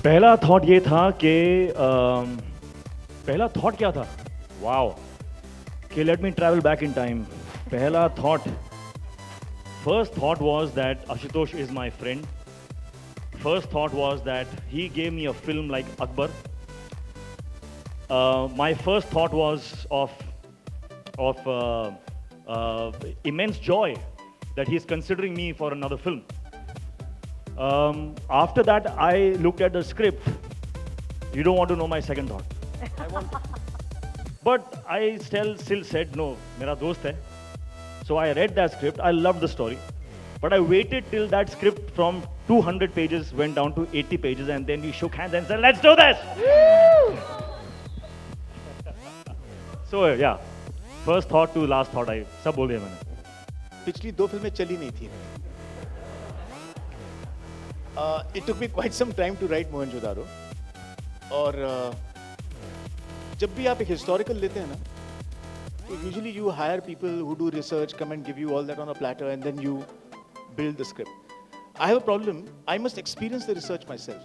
पहला थॉट ये था कि पहला थॉट क्या था? वाओ, कि let me travel back in time. पहला thought, first thought was that Ashutosh is my friend. First thought was that he gave me a film like Akbar. My first thought was of immense joy that he's considering me for another film. After that, I looked at the script. You don't want to know my second thought. But I still said no. मेरा दोस्त है. So I read that script. I loved the story, but I waited till that script from 200 pages went down to 80 pages, and then we shook hands and said, "Let's do this." So yeah, first thought to last thought, I सब बोल दिया मैंने. पिछली 2 फिल्में चली नहीं थी. It took me quite some time to write Mohenjodaro. और जब भी आप एक हिस्टोरिकल लेते हैं ना, usually you hire people who do research, come and give you all that on a platter, and then you build the script. I have a problem. I must experience the research myself.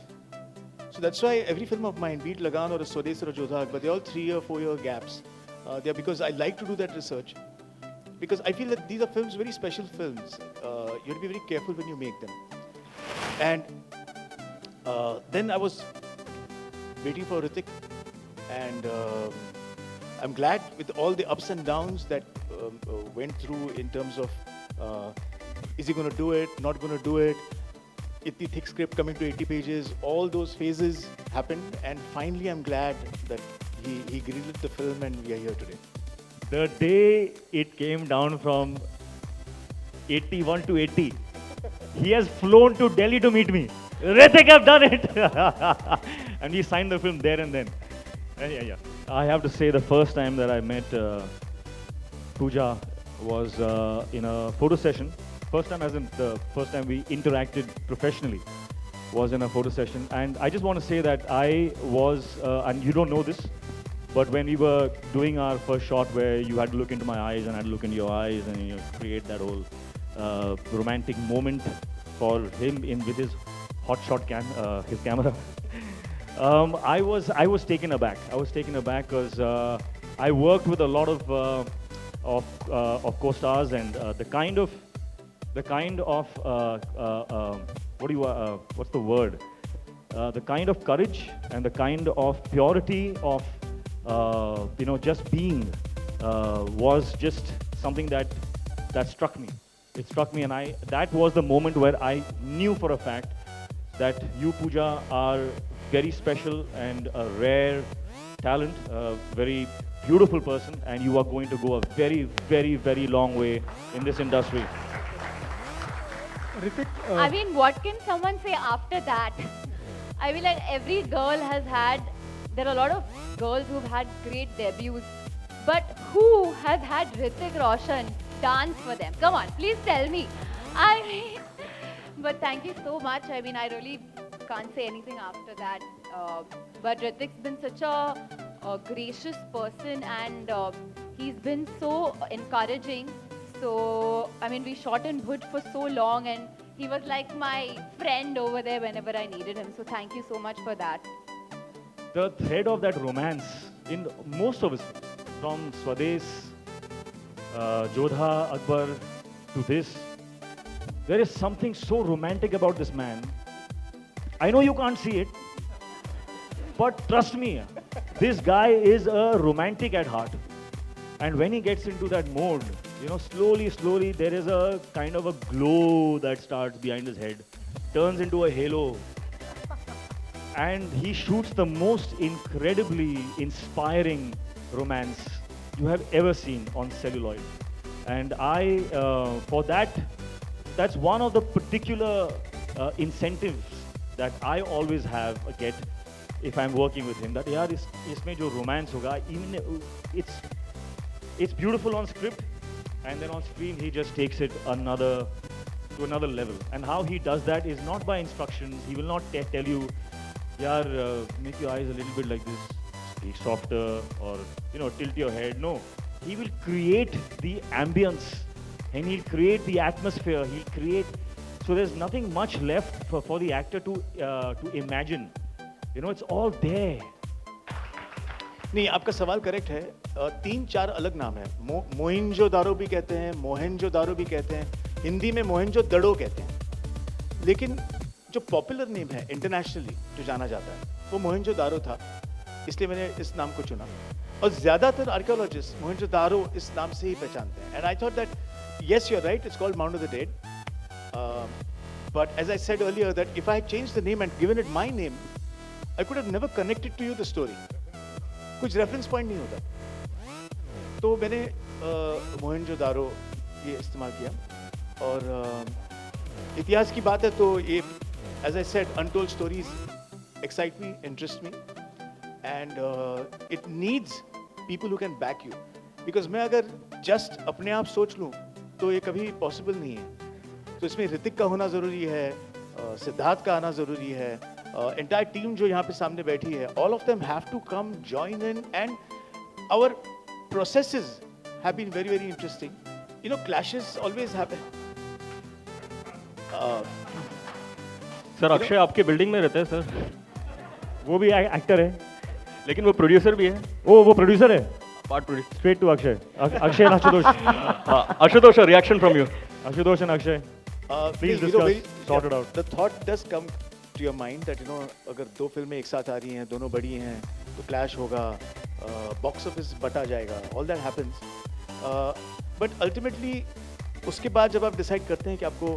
So that's why every film of mine, be it Lagan or a Swades or a Jodha, but they're all 3 or 4 year gaps. They're because I like to do that research. Because I feel that these are films, very special films. You have to be very careful when you make them. And then I was waiting for Hrithik, and I'm glad with all the ups and downs that went through in terms of is he going to do it, not going to do it, itni thick script coming to 80 pages, all those phases happened, and finally I'm glad that he greenlit the film and we are here today. The day it came down from 81 to 80, he has flown to Delhi to meet me. Hrithik, I've done it! And we signed the film there and then. Yeah. I have to say the first time that I met Pooja was in a photo session. First time as in the first time we interacted professionally was in a photo session. And I just want to say that I was, and you don't know this, but when we were doing our first shot where you had to look into my eyes and I had to look into your eyes and create that whole romantic moment for him with his hot shot his camera. I was taken aback. I was taken aback because I worked with a lot of co-stars, and the kind of what's the word? The kind of courage and the kind of purity of just being was just something that struck me. It struck me, and that was the moment where I knew for a fact that you, Pooja, are very special and a rare talent, a very beautiful person, and you are going to go a very, very, very long way in this industry. Hrithik, I mean, what can someone say after that? I mean, like every girl has had, there are a lot of girls who've had great debuts, but who has had Hrithik Roshan dance for them? Come on, please tell me. I mean, but thank you so much. I mean, I really can't say anything after that. But Hrithik's been such a gracious person, and he's been so encouraging. So, I mean, we shot in Bhuj for so long, and he was like my friend over there whenever I needed him. So thank you so much for that. The thread of that romance in most of his films, from Swades, Jodha, Akbar to this, there is something so romantic about this man. I know you can't see it, but trust me, this guy is a romantic at heart. And when he gets into that mode, slowly, there is a kind of a glow that starts behind his head, turns into a halo. And he shoots the most incredibly inspiring romance you have ever seen on celluloid. And for that's one of the particular incentives that I always get if I'm working with him. That yaar, isme jo romance hoga, even it's beautiful on script, and then on screen he just takes it to another level. And how he does that is not by instructions. He will not tell you, yaar, make your eyes a little bit like this, speak softer, or tilt your head. No, he will create the ambience, and he'll create the atmosphere. He'll create, so there's nothing much left for the actor to imagine. You know, it's all there. नहीं, आपका सवाल correct है। 3-4 अलग नाम है। मोहिंजोदारो भी कहते हैं, मोहनजोदारो भी कहते हैं, हिंदी में मोहनजोदड़ो कहते हैं। लेकिन जो पॉपुलर नेम है इंटरनेशनली जो जाना जाता है वो मोहनजोदारो था, इसलिए मैंने इस नाम को चुना। और ज़्यादातर आर्कियोलॉजिस्ट मोहनजोदारो इस नाम से ही पहचानते हैं। And I thought that yes, you're right, it's called Mound of the Dead. But as I said earlier, that if I had changed the name and given it my name, I could have never connected to you the story. कुछ reference point नहीं होता। तो मैंने मोहनजोदारो ये इस्तेमाल किया। और इतिहास की बात है तो ये, as I said, untold stories excite me, interest me, and it needs people who can back you. Because मैं अगर just अपने आप सोच लूँ तो ये कभी पॉसिबल नहीं है। तो इसमें ऋतिक का होना ज़रूरी है, सिद्धार्थ का आना ज़रूरी है, एंटायर टीम जो यहाँ पे सामने बैठी है, all of them have to come join in, and our processes have been very very interesting. You know, clashes always happen. Sir Akshay आपके बिल्डिंग में रहते हैं सर, वो भी एक्टर है। लेकिन वो प्रोड्यूसर भी है, वो प्रोड्यूसर है। Part producer. Straight to Akshay. Akshay and Ashutosh. Ashutosh, reaction from you. Ashutosh and Akshay. Please you know, discuss, sort it out. The thought does come to your mind that, you know, अगर दो फिल्में एक साथ आ रही हैं, दोनों बड़ी हैं, तो क्लैश होगा, बॉक्स ऑफिस बटा जाएगा, all that happens. But ultimately उसके बाद जब आप डिसाइड करते हैं कि आपको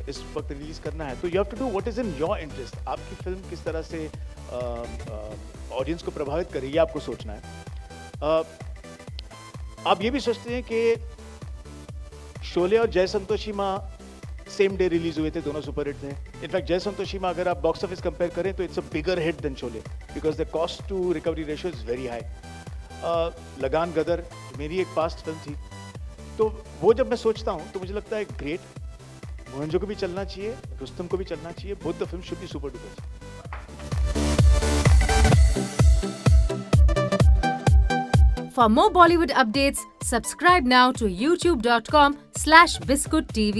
इस वक्त रिलीज करना है, तो you have to do what is in your interest. आपकी फिल्म किस तरह से ऑडियंस को प्रभावित करेगी, आपको सोचना है। आप ये भी सोचते हैं कि शोले और जय संतोषी माँ सेम डे रिलीज हुए थे, दोनों सुपर हिट थे। इनफैक्ट जय संतोषी माँ अगर आप बॉक्स ऑफिस कंपेयर करें तो it's a bigger hit than Sholay, because the cost to recovery ratio is very high. Lagaan Gadar मेरी एक पास्ट फिल्म थी, तो वो जब मैं सोचता हूँ तो मुझे लगता है ग्रेट, मोहनजो को भी चलना चाहिए, रुस्तम को भी चलना चाहिए, both the film should be super duper. For more Bollywood updates, subscribe now to youtube.com/biscuittv.